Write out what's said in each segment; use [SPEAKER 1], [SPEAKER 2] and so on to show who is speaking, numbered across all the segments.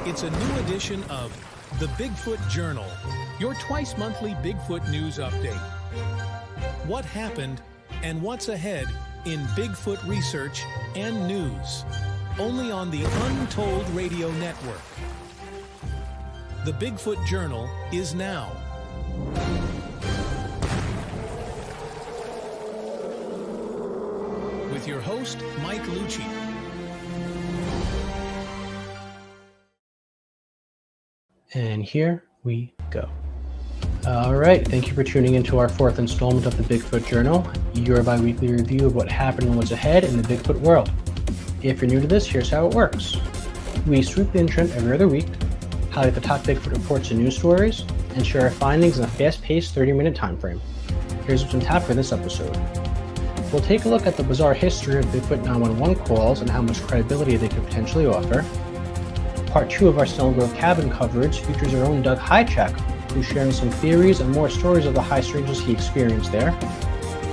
[SPEAKER 1] It's a new edition of the Bigfoot Journal, your twice-monthly Bigfoot news update. What happened and what's ahead in Bigfoot research and news, only on the Untold Radio Network. The Bigfoot Journal is now. With your host, Mike Luci.
[SPEAKER 2] And here we go. All right, thank you for tuning into our fourth installment of the Bigfoot Journal, your bi-weekly review of what happened and what's ahead in the Bigfoot world. If you're new to this, here's how it works. We sweep the internet every other week, highlight the top Bigfoot reports and news stories, and share our findings in a fast-paced 30-minute time frame. Here's what's on tap for this episode. We'll take a look at the bizarre history of Bigfoot 911 calls and how much credibility they could potentially offer. Part 2 of our Snelgrove Cabin coverage features our own Doug Highcheck, who's sharing some theories and more stories of the high strangeness he experienced there.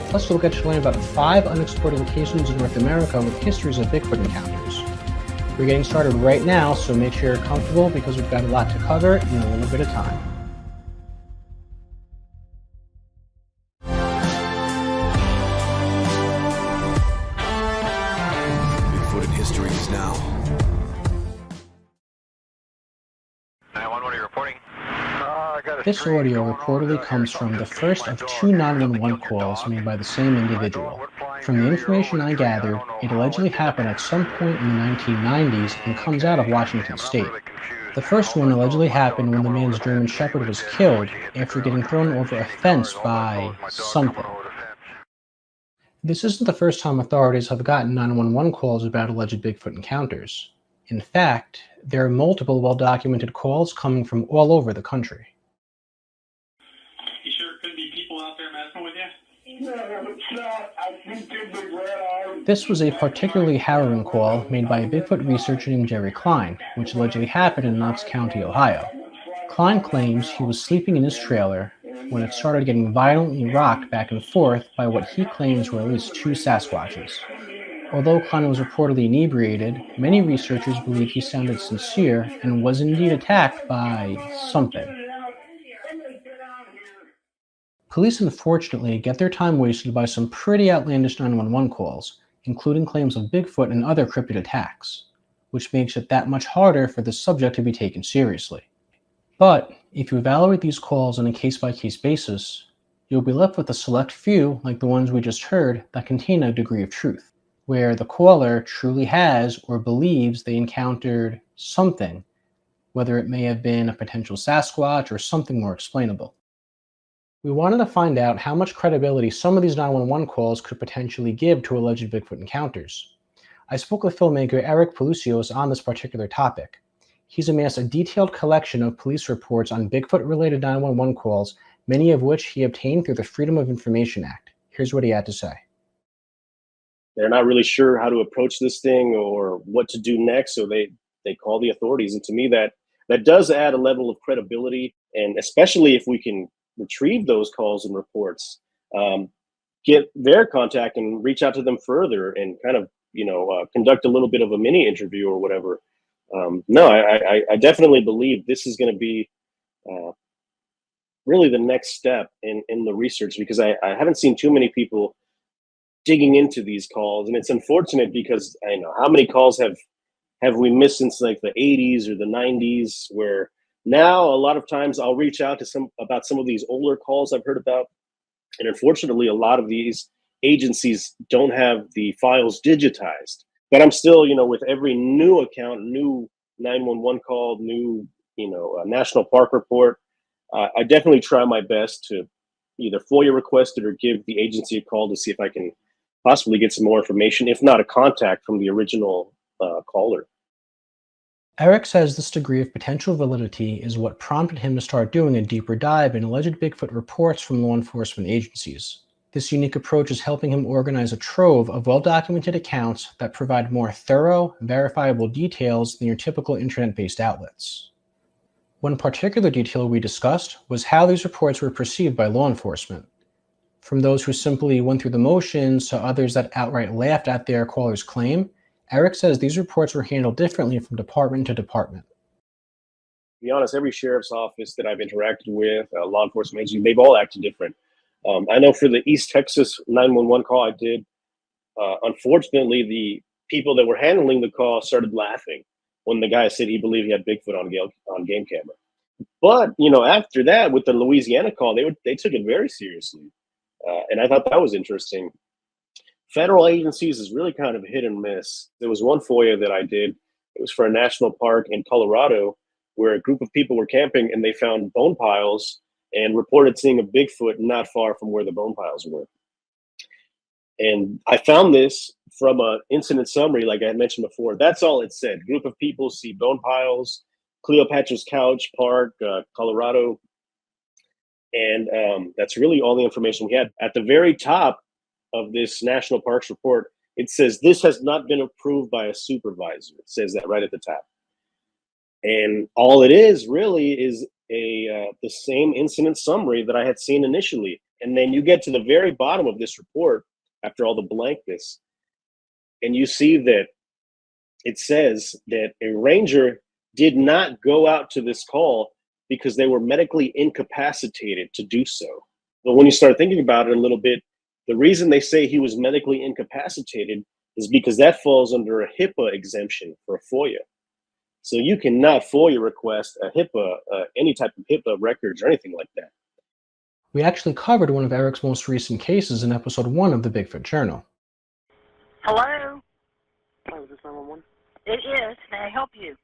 [SPEAKER 2] Plus, we'll get to learn about 5 unexplored locations in North America with histories of Bigfoot encounters. We're getting started right now, so make sure you're comfortable because we've got a lot to cover in a little bit of time.
[SPEAKER 3] Bigfoot and histories now.
[SPEAKER 4] 911, what are you reporting?
[SPEAKER 2] This audio reportedly comes from the first of 2 911 calls made by the same individual. From the information I gathered, it allegedly happened at some point in the 1990s and comes out of Washington State. The first one allegedly happened when the man's German Shepherd was killed after getting thrown over a fence by something. This isn't the first time authorities have gotten 911 calls about alleged Bigfoot encounters. In fact, there are multiple well-documented calls coming from all over the country.
[SPEAKER 5] You sure it could be people out there messing with you?
[SPEAKER 6] No, it's not. I think they're big red eyes.
[SPEAKER 2] This was a particularly harrowing call made by a Bigfoot researcher named Jerry Klein, which allegedly happened in Knox County, Ohio. Klein claims he was sleeping in his trailer when it started getting violently rocked back and forth by what he claims were at least 2 Sasquatches. Although Klein was reportedly inebriated, many researchers believe he sounded sincere and was indeed attacked by something. Police unfortunately get their time wasted by some pretty outlandish 911 calls, including claims of Bigfoot and other cryptid attacks, which makes it that much harder for the subject to be taken seriously. But if you evaluate these calls on a case-by-case basis, you'll be left with a select few, like the ones we just heard, that contain a degree of truth, where the caller truly has or believes they encountered something, whether it may have been a potential Sasquatch or something more explainable. We wanted to find out how much credibility some of these 911 calls could potentially give to alleged Bigfoot encounters. I spoke with filmmaker Eric Pelusios on this particular topic. He's amassed a detailed collection of police reports on Bigfoot-related 911 calls, many of which he obtained through the Freedom of Information Act. Here's what he had to say.
[SPEAKER 7] They're not really sure how to approach this thing or what to do next, so they call the authorities. And to me, that does add a level of credibility, and especially if we can retrieve those calls and reports, get their contact and reach out to them further and kind of, conduct a little bit of a mini interview or whatever. I definitely believe this is going to be really the next step in the research, because I haven't seen too many people digging into these calls, and it's unfortunate because I know how many calls have we missed since like the 80s or the 90s, where now a lot of times I'll reach out to some of these older calls I've heard about, and unfortunately a lot of these agencies don't have the files digitized. But I'm still, with every new account, new 911 call, new national park report, I definitely try my best to either FOIA request it or give the agency a call to see if I can possibly get some more information, if not a contact from the original caller.
[SPEAKER 2] Eric says this degree of potential validity is what prompted him to start doing a deeper dive in alleged Bigfoot reports from law enforcement agencies. This unique approach is helping him organize a trove of well-documented accounts that provide more thorough, verifiable details than your typical internet-based outlets. One particular detail we discussed was how these reports were perceived by law enforcement. From those who simply went through the motions to others that outright laughed at their caller's claim, Eric says these reports were handled differently from department to department.
[SPEAKER 7] be honest, every sheriff's office that I've interacted with, law enforcement agency, they've all acted different. I know for the East Texas 911 call I did, unfortunately, the people that were handling the call started laughing when the guy said he believed he had Bigfoot on game camera. But after that, with the Louisiana call, they took it very seriously, and I thought that was interesting. Federal agencies is really kind of hit and miss. There was one FOIA that I did. It was for a national park in Colorado where a group of people were camping and they found bone piles and reported seeing a Bigfoot not far from where the bone piles were. And I found this from an incident summary, like I had mentioned before. That's all it said. Group of people see bone piles, Cleopatra's Couch Park, Colorado. And that's really all the information we had. At the very top of this National Parks report, it says this has not been approved by a supervisor. It says that right at the top. And all it is really is the same incident summary that I had seen initially. And then you get to the very bottom of this report after all the blankness, and you see that it says that a ranger did not go out to this call because they were medically incapacitated to do so. But when you start thinking about it a little bit, the reason they say he was medically incapacitated is because that falls under a HIPAA exemption for a FOIA. So you cannot FOIA request a HIPAA, any type of HIPAA records or anything like that.
[SPEAKER 2] We actually covered one of Eric's most recent cases in episode 1 of the Bigfoot Journal.
[SPEAKER 8] Hello?
[SPEAKER 9] Hi, is this 911?
[SPEAKER 8] It is. May I help you?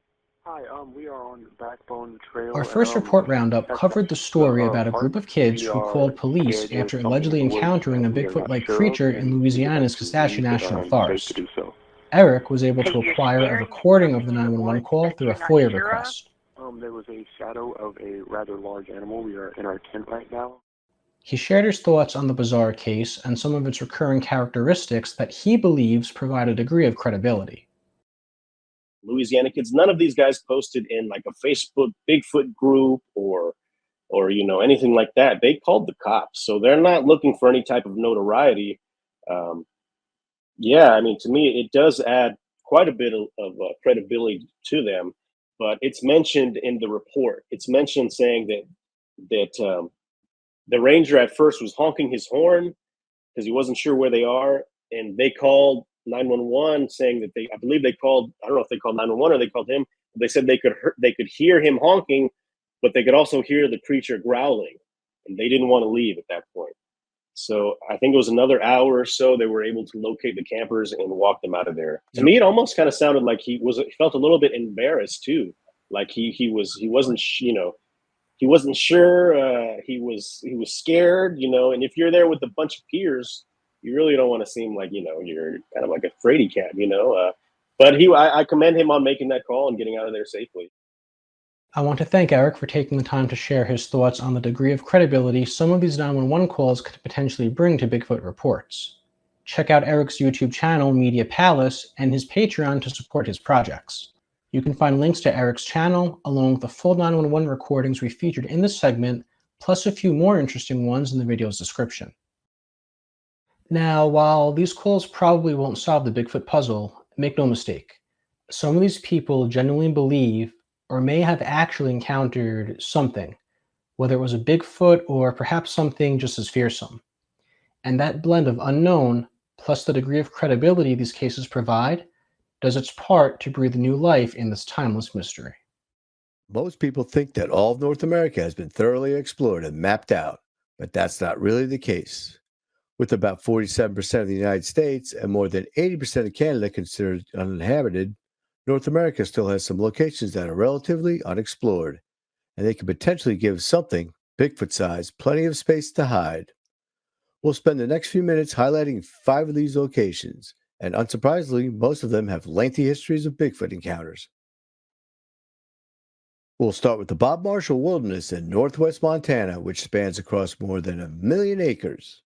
[SPEAKER 9] Hi, we are on the Backbone Trail.
[SPEAKER 2] Our first report roundup covered the story about a group of kids who called police after allegedly encountering a Bigfoot-like creature in Louisiana's Constitute National Forest. Eric was able to acquire a recording of the 911 call through a FOIA request.
[SPEAKER 9] There was a shadow of a rather large animal. We are in our tent right now.
[SPEAKER 2] He shared his thoughts on the bizarre case and some of its recurring characteristics that he believes provide a degree of credibility.
[SPEAKER 7] Louisiana kids, none of these guys posted in like a Facebook Bigfoot group or anything like that. They called the cops, so they're not looking for any type of notoriety. Yeah, I mean, to me, it does add quite a bit of credibility to them. But it's mentioned in the report. It's mentioned saying that the ranger at first was honking his horn because he wasn't sure where they are, and they called 911 saying that I believe they called, I don't know if they called 911 or they called him. They said they could hear him honking, but they could also hear the creature growling, and they didn't want to leave at that point. So I think it was another hour or so they were able to locate the campers and walk them out of there. To me, it almost kind of sounded like he felt a little bit embarrassed too, like he wasn't sure. He was scared, and if you're there with a bunch of peers, you really don't want to seem like, you're kind of like a fraidy cat, but I commend him on making that call and getting out of there safely.
[SPEAKER 2] I want to thank Eric for taking the time to share his thoughts on the degree of credibility some of these 911 calls could potentially bring to Bigfoot reports. Check out Eric's YouTube channel, Media Palace, and his Patreon to support his projects. You can find links to Eric's channel, along with the full 911 recordings we featured in this segment, plus a few more interesting ones in the video's description. Now, while these calls probably won't solve the Bigfoot puzzle, make no mistake, some of these people genuinely believe or may have actually encountered something, whether it was a Bigfoot or perhaps something just as fearsome. And that blend of unknown, plus the degree of credibility these cases provide, does its part to breathe new life in this timeless mystery.
[SPEAKER 10] Most people think that all of North America has been thoroughly explored and mapped out, but that's not really the case. With about 47% of the United States and more than 80% of Canada considered uninhabited, North America still has some locations that are relatively unexplored, and they could potentially give something Bigfoot-sized plenty of space to hide. We'll spend the next few minutes highlighting 5 of these locations, and unsurprisingly, most of them have lengthy histories of Bigfoot encounters. We'll start with the Bob Marshall Wilderness in northwest Montana, which spans across more than 1 million acres.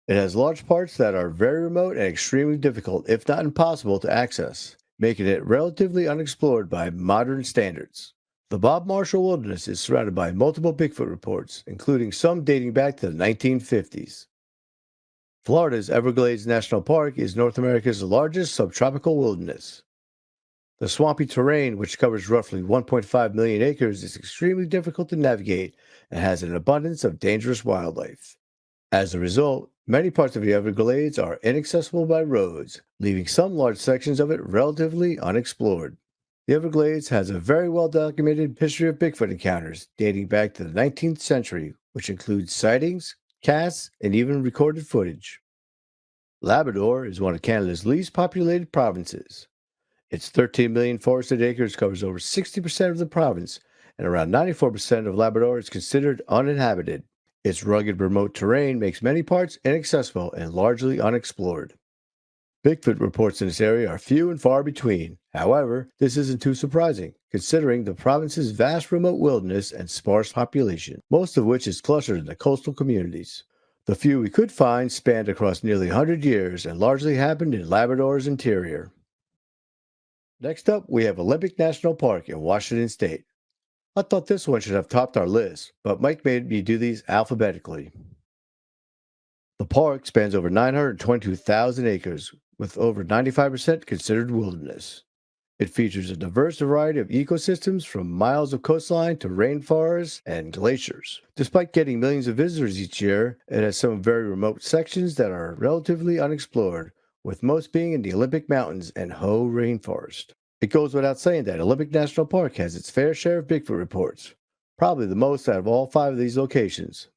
[SPEAKER 10] It has large parts that are very remote and extremely difficult, if not impossible, to access, making it relatively unexplored by modern standards. The Bob Marshall Wilderness is surrounded by multiple Bigfoot reports, including some dating back to the 1950s. Florida's Everglades National Park is North America's largest subtropical wilderness. The swampy terrain, which covers roughly 1.5 million acres, is extremely difficult to navigate and has an abundance of dangerous wildlife. As a result, many parts of the Everglades are inaccessible by roads, leaving some large sections of it relatively unexplored. The Everglades has a very well-documented history of Bigfoot encounters dating back to the 19th century, which includes sightings, casts, and even recorded footage. Labrador is one of Canada's least populated provinces. Its 13 million forested acres covers over 60% of the province, and around 94% of Labrador is considered uninhabited. Its rugged, remote terrain makes many parts inaccessible and largely unexplored. Bigfoot reports in this area are few and far between. However, this isn't too surprising, considering the province's vast remote wilderness and sparse population, most of which is clustered in the coastal communities. The few we could find spanned across nearly 100 years and largely happened in Labrador's interior. Next up, we have Olympic National Park in Washington State. I thought this one should have topped our list, but Mike made me do these alphabetically. The park spans over 922,000 acres, with over 95% considered wilderness. It features a diverse variety of ecosystems from miles of coastline to rainforests and glaciers. Despite getting millions of visitors each year, it has some very remote sections that are relatively unexplored, with most being in the Olympic Mountains and Hoh Rainforest. It goes without saying that Olympic National Park has its fair share of Bigfoot reports, probably the most out of all 5 of these locations.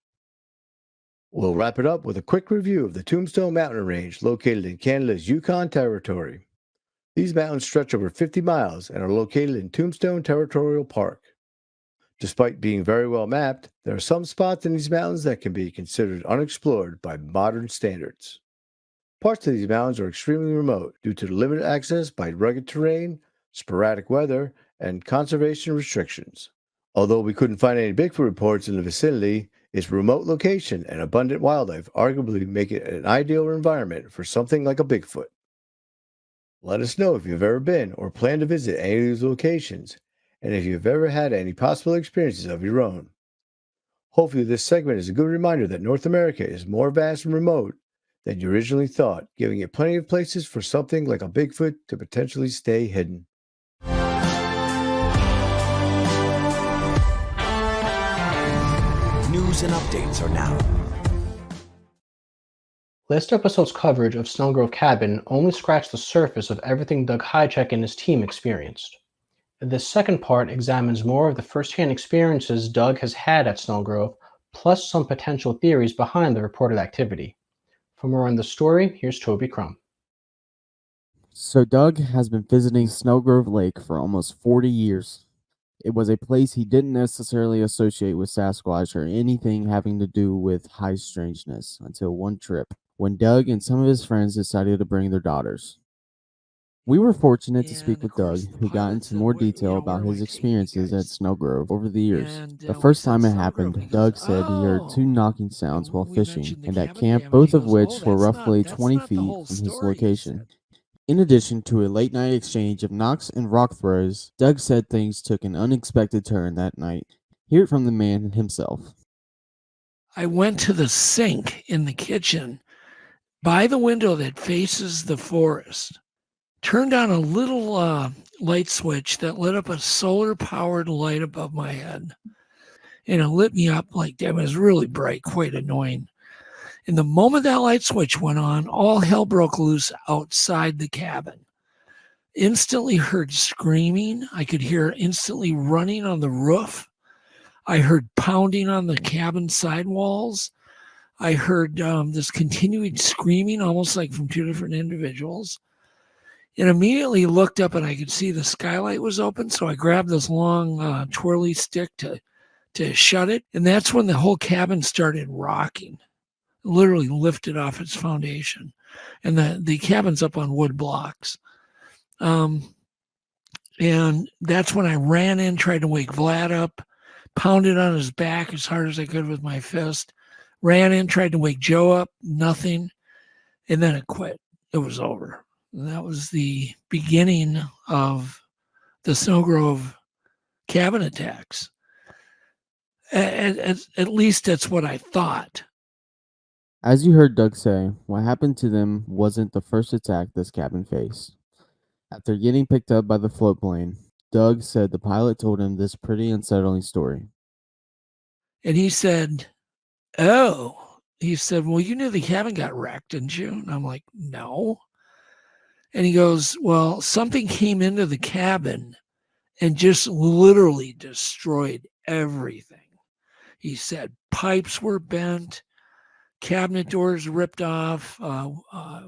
[SPEAKER 10] We'll wrap it up with a quick review of the Tombstone Mountain Range located in Canada's Yukon Territory. These mountains stretch over 50 miles and are located in Tombstone Territorial Park. Despite being very well mapped, there are some spots in these mountains that can be considered unexplored by modern standards. Parts of these mountains are extremely remote due to limited access by rugged terrain, sporadic weather, and conservation restrictions. Although we couldn't find any Bigfoot reports in the vicinity, its remote location and abundant wildlife arguably make it an ideal environment for something like a Bigfoot. Let us know if you've ever been or plan to visit any of these locations, and if you've ever had any possible experiences of your own. Hopefully this segment is a good reminder that North America is more vast and remote than you originally thought, giving it plenty of places for something like a Bigfoot to potentially stay hidden.
[SPEAKER 3] News and updates are now.
[SPEAKER 2] Last episode's coverage of Snelgrove Cabin only scratched the surface of everything Doug Hychek and his team experienced. This second part examines more of the first-hand experiences Doug has had at Snelgrove, plus some potential theories behind the reported activity. For more on the story, here's Tobi Crum.
[SPEAKER 11] So Doug has been visiting Snelgrove Lake for almost 40 years. It was a place he didn't necessarily associate with Sasquatch or anything having to do with high strangeness until one trip, when Doug and some of his friends decided to bring their daughters. We were fortunate to speak with Doug, who got into more detail about his experiences at Snelgrove over the years. The first time it happened, Doug said he heard 2 knocking sounds while fishing, and at camp, both of which were roughly 20 feet from his location. In addition to a late-night exchange of knocks and rock throws, Doug said things took an unexpected turn that night. Hear it from the man himself.
[SPEAKER 12] I went to the sink in the kitchen by the window that faces the forest, turned on a little light switch that lit up a solar-powered light above my head. And it lit me up like that. It was really bright, quite annoying. And the moment that light switch went on, all hell broke loose outside the cabin. Instantly heard screaming. I could hear instantly running on the roof. I heard pounding on the cabin sidewalls. I heard this continued screaming, almost like from 2 different individuals. And immediately looked up and I could see the skylight was open. So I grabbed this long twirly stick to shut it. And that's when the whole cabin started rocking. Literally lifted off its foundation. And the cabin's up on wood blocks. And that's when I ran in, tried to wake Vlad up, pounded on his back as hard as I could with my fist, ran in, tried to wake Joe up, nothing. And then it quit. It was over. And that was the beginning of the Snelgrove cabin attacks. At least that's what I thought.
[SPEAKER 11] As you heard Doug say, what happened to them wasn't the first attack this cabin faced. After getting picked up by the float plane, Doug said the pilot told him this pretty unsettling story.
[SPEAKER 12] And he said, oh, he said, well, you knew the cabin got wrecked, didn't you? And I'm like, no. And he goes, well, something came into the cabin and just literally destroyed everything. He said pipes were bent, cabinet doors ripped off,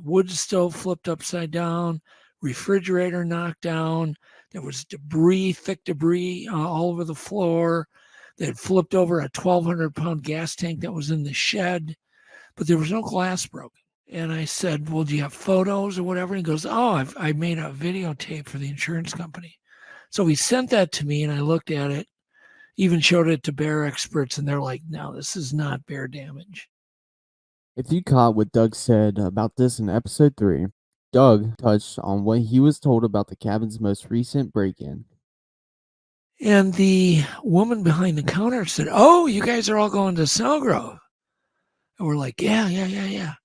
[SPEAKER 12] wood stove flipped upside down, refrigerator knocked down. There was debris, thick debris all over the floor. They had flipped over a 1,200-pound gas tank that was in the shed, but there was no glass broken. And I said, well, do you have photos or whatever? And he goes, oh, I made a videotape for the insurance company. So he sent that to me, and I looked at it, even showed it to bear experts, and they're like, no, this is not bear damage.
[SPEAKER 11] If you caught what Doug said about this in episode 3, Doug touched on what he was told about the cabin's most recent break-in.
[SPEAKER 12] And the woman behind the counter said, oh, you guys are all going to Snelgrove. And we're like, yeah.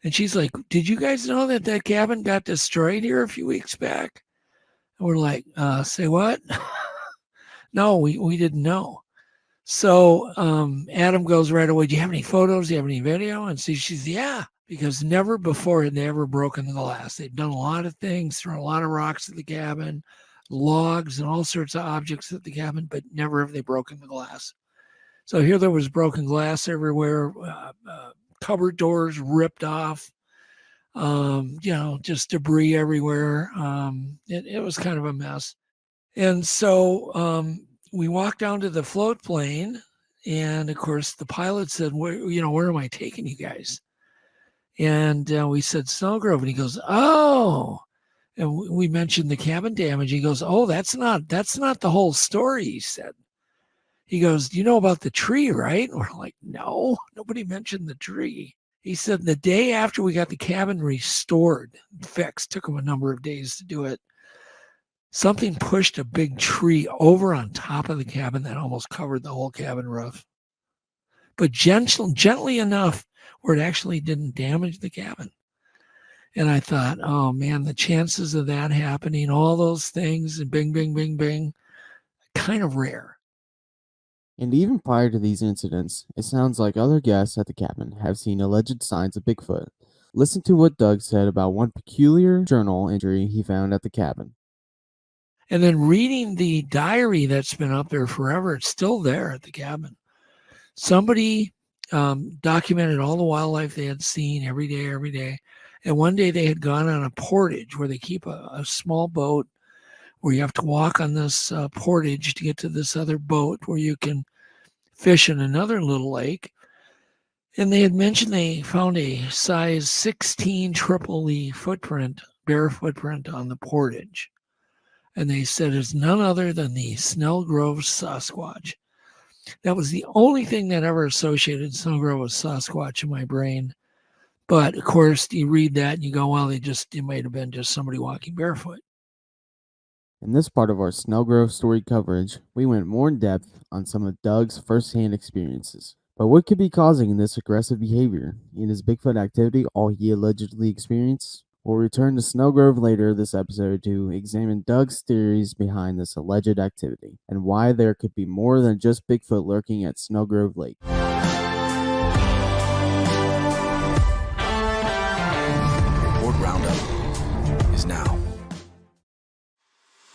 [SPEAKER 12] And she's like, did you guys know that cabin got destroyed here a few weeks back? And we're like, say what? No, we didn't know. So Adam goes right away, do you have any photos? Do you have any video? And she's, yeah, because never before had they ever broken the glass. They've done a lot of things, thrown a lot of rocks at the cabin, logs and all sorts of objects at the cabin, but never have they broken the glass. So here there was broken glass everywhere, cupboard doors ripped off, just debris everywhere. It was kind of a mess. And so we walked down to the float plane, and of course the pilot said, where am I taking you guys? And we said Snelgrove, and he goes, oh. And we mentioned the cabin damage. He goes, oh, that's not the whole story, he said. He goes, do you know about the tree, right? And we're like, no, nobody mentioned the tree. He said the day after we got the cabin restored, fixed, took him a number of days to do it, something pushed a big tree over on top of the cabin that almost covered the whole cabin roof. But gently enough where it actually didn't damage the cabin. And I thought, oh man, the chances of that happening, all those things, and bing, bing, bing, bing, kind of rare.
[SPEAKER 11] And even prior to these incidents, it sounds like other guests at the cabin have seen alleged signs of Bigfoot. Listen to what Doug said about one peculiar journal entry he found at the cabin.
[SPEAKER 12] And then reading the diary that's been up there forever, it's still there at the cabin. Somebody documented all the wildlife they had seen every day. And one day they had gone on a portage where they keep a small boat where you have to walk on this portage to get to this other boat where you can fish in another little lake. And they had mentioned they found a size 16 triple E footprint, bear footprint on the portage. And they said it's none other than the Snelgrove Sasquatch. That was the only thing that ever associated Snelgrove with Sasquatch in my brain. But of course, you read that and you go, well, it might have been just somebody walking barefoot.
[SPEAKER 11] In this part of our Snelgrove story coverage, we went more in depth on some of Doug's first-hand experiences. But what could be causing this aggressive behavior in his Bigfoot activity, all he allegedly experienced? We'll return to Snelgrove later this episode to examine Doug's theories behind this alleged activity and why there could be more than just Bigfoot lurking at Snelgrove Lake.
[SPEAKER 3] Report Roundup is now.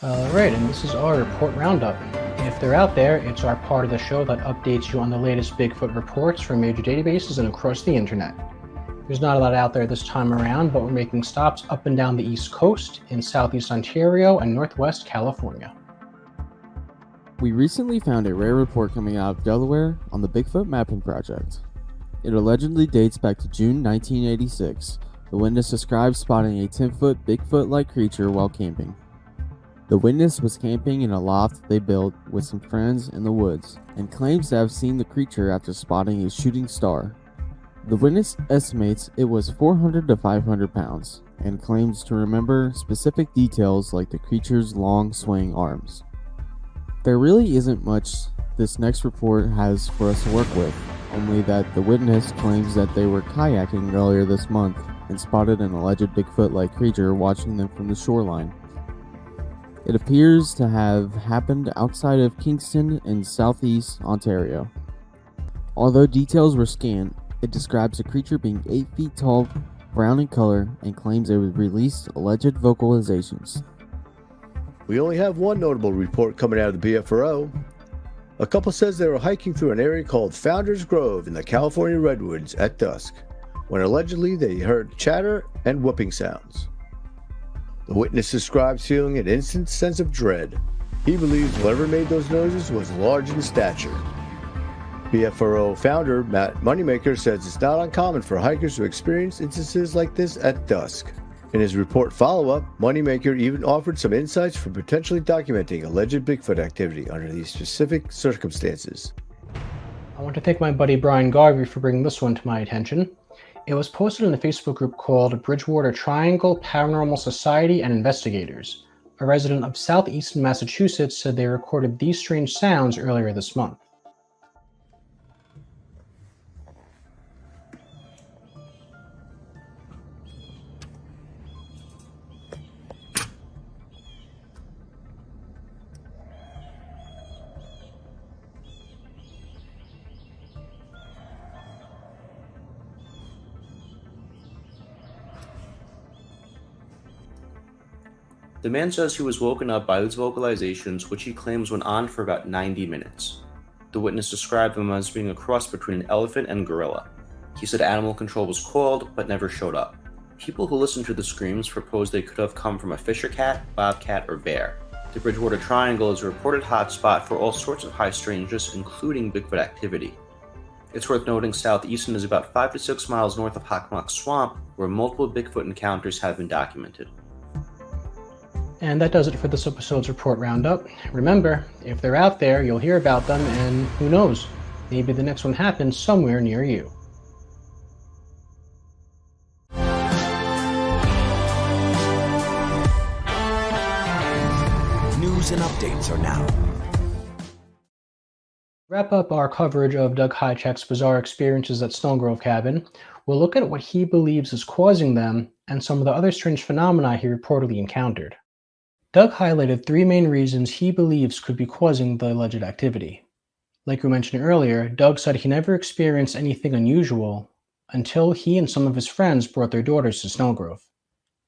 [SPEAKER 2] Alright, and this is our report roundup. If they're out there, it's our part of the show that updates you on the latest Bigfoot reports from major databases and across the internet. There's not a lot out there this time around, but we're making stops up and down the East Coast, in Southeast Ontario and Northwest California.
[SPEAKER 11] We recently found a rare report coming out of Delaware on the Bigfoot Mapping Project. It allegedly dates back to June 1986. The witness described spotting a 10-foot Bigfoot-like creature while camping. The witness was camping in a loft they built with some friends in the woods and claims to have seen the creature after spotting a shooting star. The witness estimates it was 400 to 500 pounds and claims to remember specific details like the creature's long swaying arms. There really isn't much this next report has for us to work with, only that the witness claims that they were kayaking earlier this month and spotted an alleged Bigfoot-like creature watching them from the shoreline. It appears to have happened outside of Kingston in southeast Ontario. Although details were scant, it describes the creature being 8 feet tall, brown in color, and claims it would release alleged vocalizations.
[SPEAKER 10] We only have one notable report coming out of the BFRO. A couple says they were hiking through an area called Founders Grove in the California Redwoods at dusk, when allegedly they heard chatter and whooping sounds. The witness describes feeling an instant sense of dread. He believes whoever made those noises was large in stature. BFRO founder Matt Moneymaker says it's not uncommon for hikers to experience instances like this at dusk. In his report follow-up, Moneymaker even offered some insights for potentially documenting alleged Bigfoot activity under these specific circumstances.
[SPEAKER 2] I want to thank my buddy Brian Garvey for bringing this one to my attention. It was posted in the Facebook group called Bridgewater Triangle Paranormal Society and Investigators. A resident of southeastern Massachusetts said they recorded these strange sounds earlier this month.
[SPEAKER 13] The man says he was woken up by these vocalizations, which he claims went on for about 90 minutes. The witness described them as being a cross between an elephant and gorilla. He said animal control was called, but never showed up. People who listened to the screams proposed they could have come from a fisher cat, bobcat, or bear. The Bridgewater Triangle is a reported hotspot for all sorts of high strangeness, including Bigfoot activity. It's worth noting Southeastern is about 5 to 6 miles north of Hockomock Swamp, where multiple Bigfoot encounters have been documented.
[SPEAKER 2] And that does it for this episode's Report Roundup. Remember, if they're out there, you'll hear about them, and who knows, maybe the next one happens somewhere near you.
[SPEAKER 3] News and updates are now.
[SPEAKER 2] Wrap up our coverage of Doug Hijack's bizarre experiences at Snelgrove Cabin. We'll look at what he believes is causing them and some of the other strange phenomena he reportedly encountered. Doug highlighted 3 main reasons he believes could be causing the alleged activity. Like we mentioned earlier, Doug said he never experienced anything unusual until he and some of his friends brought their daughters to Snelgrove.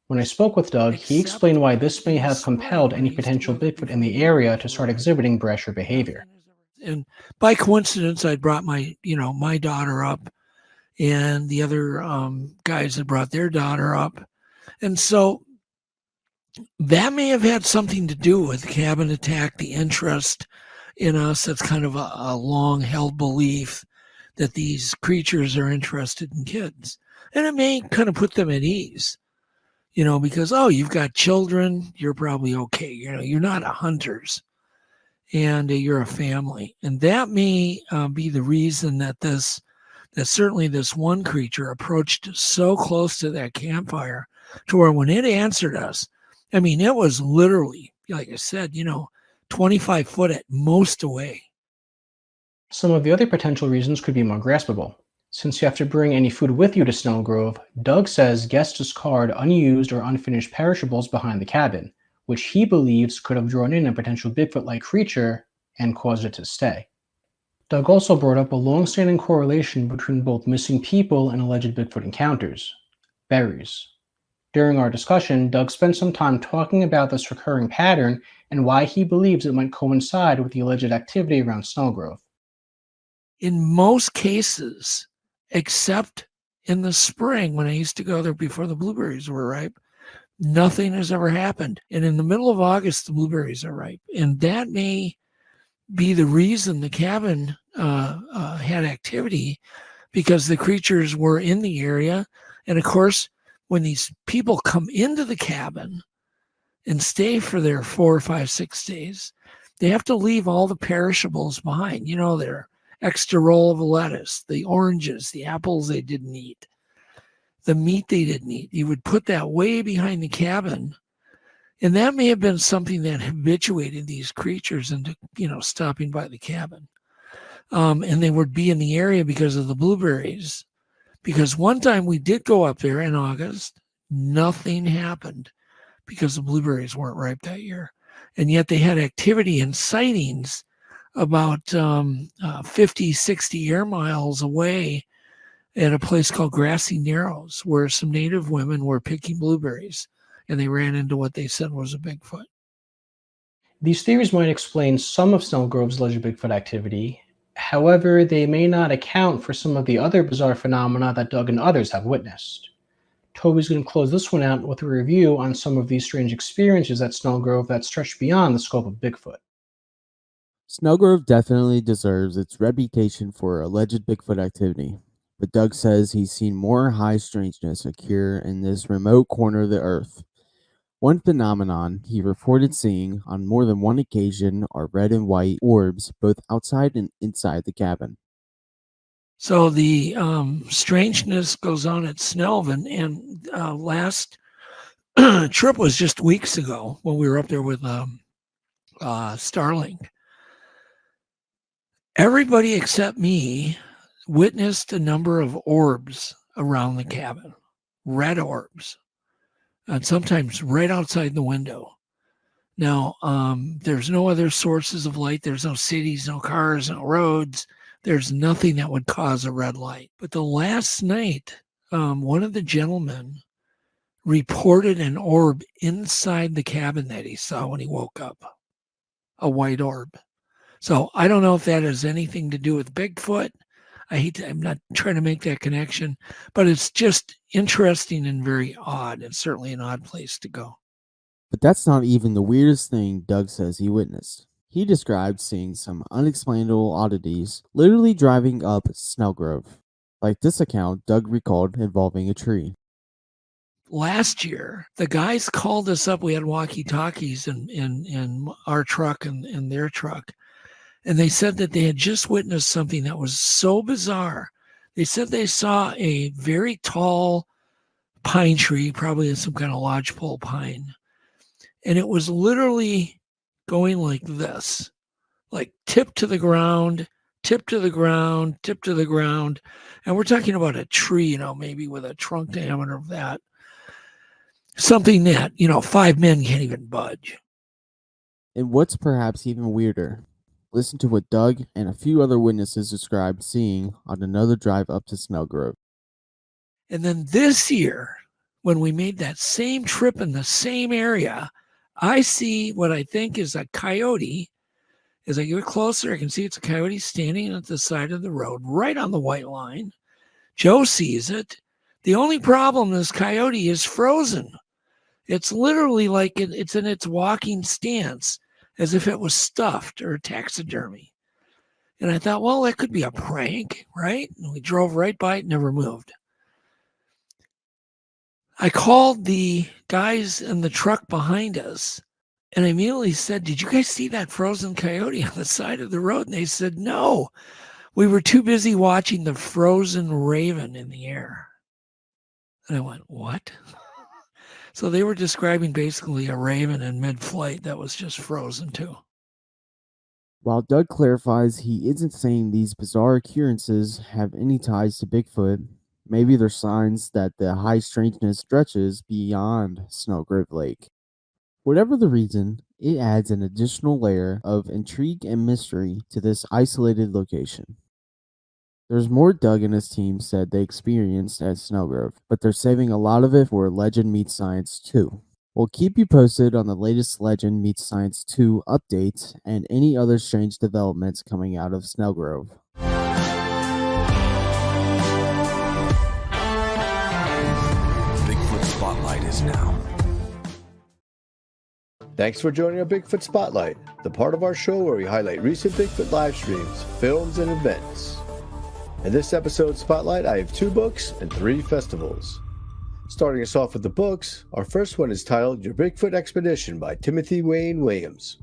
[SPEAKER 2] When I spoke with Doug, he explained why this may have compelled any potential Bigfoot in the area to start exhibiting brasher behavior.
[SPEAKER 12] And by coincidence, I brought my daughter up, and the other guys had brought their daughter up. And so that may have had something to do with the cabin attack, the interest in us. That's kind of a long-held belief that these creatures are interested in kids. And it may kind of put them at ease, because, you've got children, you're probably okay. You're not hunters, and you're a family. And that may be the reason that certainly this one creature approached so close to that campfire to where when it answered us, it was literally, like I said, 25 foot at most away.
[SPEAKER 2] Some of the other potential reasons could be more graspable. Since you have to bring any food with you to Snelgrove, Doug says guests discard unused or unfinished perishables behind the cabin, which he believes could have drawn in a potential Bigfoot-like creature and caused it to stay. Doug also brought up a long-standing correlation between both missing people and alleged Bigfoot encounters: berries. During our discussion, Doug spent some time talking about this recurring pattern and why he believes it might coincide with the alleged activity around Snelgrove.
[SPEAKER 12] In most cases, except in the spring when I used to go there before the blueberries were ripe, nothing has ever happened. And in the middle of August, the blueberries are ripe. And that may be the reason the cabin had activity, because the creatures were in the area. And of course, when these people come into the cabin and stay for their 4, 5, 6 days, they have to leave all the perishables behind. Their extra roll of lettuce, the oranges, the apples they didn't eat, the meat they didn't eat. You would put that way behind the cabin. And that may have been something that habituated these creatures into, stopping by the cabin. And they would be in the area because of the blueberries. Because one time we did go up there in August, nothing happened because the blueberries weren't ripe that year. And yet they had activity and sightings about 50, 60 air miles away at a place called Grassy Narrows, where some native women were picking blueberries, and they ran into what they said was a Bigfoot.
[SPEAKER 2] These theories might explain some of Snellgrove's alleged Bigfoot activity. However, they may not account for some of the other bizarre phenomena that Doug and others have witnessed. Tobi's going to close this one out with a review on some of these strange experiences at Snellgrove that stretch beyond the scope of Bigfoot.
[SPEAKER 11] Snellgrove definitely deserves its reputation for alleged Bigfoot activity, but Doug says he's seen more high strangeness occur in this remote corner of the earth. One phenomenon he reported seeing on more than one occasion are red and white orbs both outside and inside the cabin.
[SPEAKER 12] So the strangeness goes on at Snelven, and last trip was just weeks ago when we were up there with Starlink. Everybody except me witnessed a number of orbs around the cabin, red orbs, and sometimes right outside the window. Now, there's no other sources of light. There's no cities, no cars, no roads. There's nothing that would cause a red light. But the last night, one of the gentlemen reported an orb inside the cabin that he saw when he woke up, a white orb. So I don't know if that has anything to do with Bigfoot. I'm not trying to make that connection, but it's just interesting and very odd, and certainly an odd place to go.
[SPEAKER 11] But that's not even the weirdest thing Doug says he witnessed. He described seeing some unexplainable oddities literally driving up Snellgrove. Like this account Doug recalled involving a tree.
[SPEAKER 12] Last year, the guys called us up. We had walkie-talkies in our truck and their truck. And they said that they had just witnessed something that was so bizarre. They said they saw a very tall pine tree, probably some kind of lodgepole pine. And it was literally going like this, like tip to the ground, tip to the ground, tip to the ground. And we're talking about a tree, maybe with a trunk diameter of that. Something that, 5 men can't even budge.
[SPEAKER 11] And what's perhaps even weirder, listen to what Doug and a few other witnesses described seeing on another drive up to Snellgrove.
[SPEAKER 12] And then this year, when we made that same trip in the same area, I see what I think is a coyote. As I get closer, I can see it's a coyote standing at the side of the road, right on the white line. Joe sees it. The only problem, this coyote is frozen. It's literally like it's in its walking stance, as if it was stuffed or taxidermy. And I thought, well, that could be a prank, right? And we drove right by it, never moved. I called the guys in the truck behind us, and I immediately said, did you guys see that frozen coyote on the side of the road? And they said, no. We were too busy watching the frozen raven in the air. And I went, what? So they were describing basically a raven in mid-flight that was just frozen too.
[SPEAKER 11] While Doug clarifies he isn't saying these bizarre occurrences have any ties to Bigfoot, maybe they're signs that the high strangeness stretches beyond Snellgrove Lake. Whatever the reason, it adds an additional layer of intrigue and mystery to this isolated location. There's more Doug and his team said they experienced at Snellgrove, but they're saving a lot of it for Legend Meets Science 2. We'll keep you posted on the latest Legend Meets Science 2 updates and any other strange developments coming out of Snellgrove.
[SPEAKER 3] Bigfoot Spotlight is now.
[SPEAKER 10] Thanks for joining our Bigfoot Spotlight, the part of our show where we highlight recent Bigfoot live streams, films, and events. In this episode's Spotlight, I have 2 books and 3 festivals. Starting us off with the books, our first one is titled Your Bigfoot Expedition by Timothy Wayne Williams.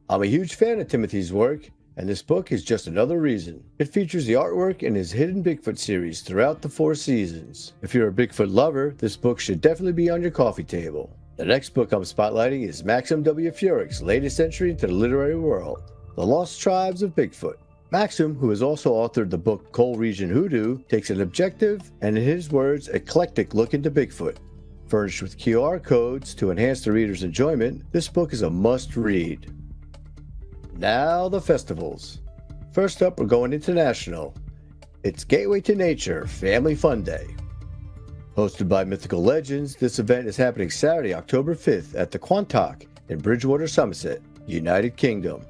[SPEAKER 10] I'm a huge fan of Timothy's work, and this book is just another reason. It features the artwork in his Hidden Bigfoot series throughout the 4 seasons. If you're a Bigfoot lover, this book should definitely be on your coffee table. The next book I'm spotlighting is Maxim W. Furick's latest entry into the literary world, The Lost Tribes of Bigfoot. Maxim, who has also authored the book Coal Region Hoodoo, takes an objective and, in his words, eclectic look into Bigfoot. Furnished with QR codes to enhance the reader's enjoyment, this book is a must-read. Now the festivals. First up, we're going international. It's Gateway to Nature Family Fun Day. Hosted by Mythical Legends, this event is happening Saturday, October 5th at the Quantock in Bridgewater, Somerset, United Kingdom.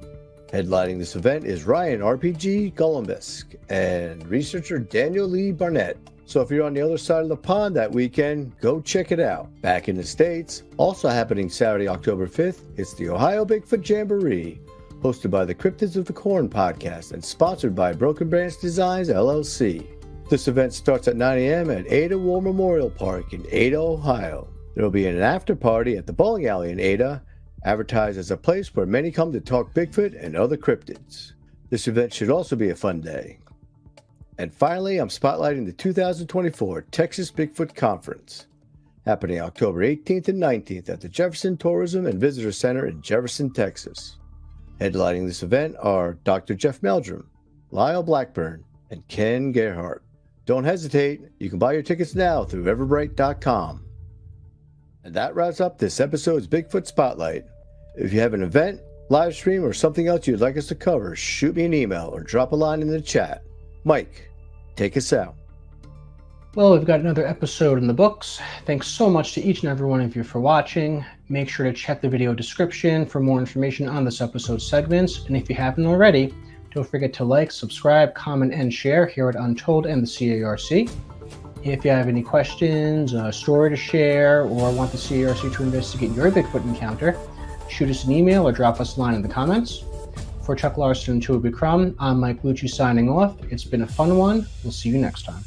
[SPEAKER 10] Headlining this event is Ryan RPG Golumbesk and researcher Daniel Lee Barnett. So if you're on the other side of the pond that weekend, go check it out. Back in the States, also happening Saturday, October 5th, it's the Ohio Bigfoot Jamboree, hosted by the Cryptids of the Corn podcast and sponsored by Broken Branch Designs, LLC. This event starts at 9 a.m. at Ada War Memorial Park in Ada, Ohio. There will be an after party at the bowling alley in Ada, advertised as a place where many come to talk Bigfoot and other cryptids. This event should also be a fun day. And finally, I'm spotlighting the 2024 Texas Bigfoot Conference, happening October 18th and 19th at the Jefferson Tourism and Visitor Center in Jefferson, Texas. Headlining this event are Dr. Jeff Meldrum, Lyle Blackburn, and Ken Gerhardt. Don't hesitate, you can buy your tickets now through everbright.com. And that wraps up this episode's Bigfoot Spotlight. If you have an event, live stream, or something else you'd like us to cover, shoot me an email or drop a line in the chat. Mike, take us out.
[SPEAKER 2] Well, we've got another episode in the books. Thanks so much to each and every one of you for watching. Make sure to check the video description for more information on this episode's segments. And if you haven't already, don't forget to like, subscribe, comment, and share here at Untold and the CARC. If you have any questions, a story to share, or want the CARC to investigate your Bigfoot encounter, shoot us an email or drop us a line in the comments. For Chuck Larson and Tobi Crum, I'm Mike Luci signing off. It's been a fun one. We'll see you next time.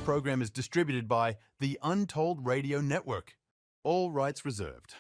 [SPEAKER 14] Program is distributed by the Untold Radio Network. All rights reserved.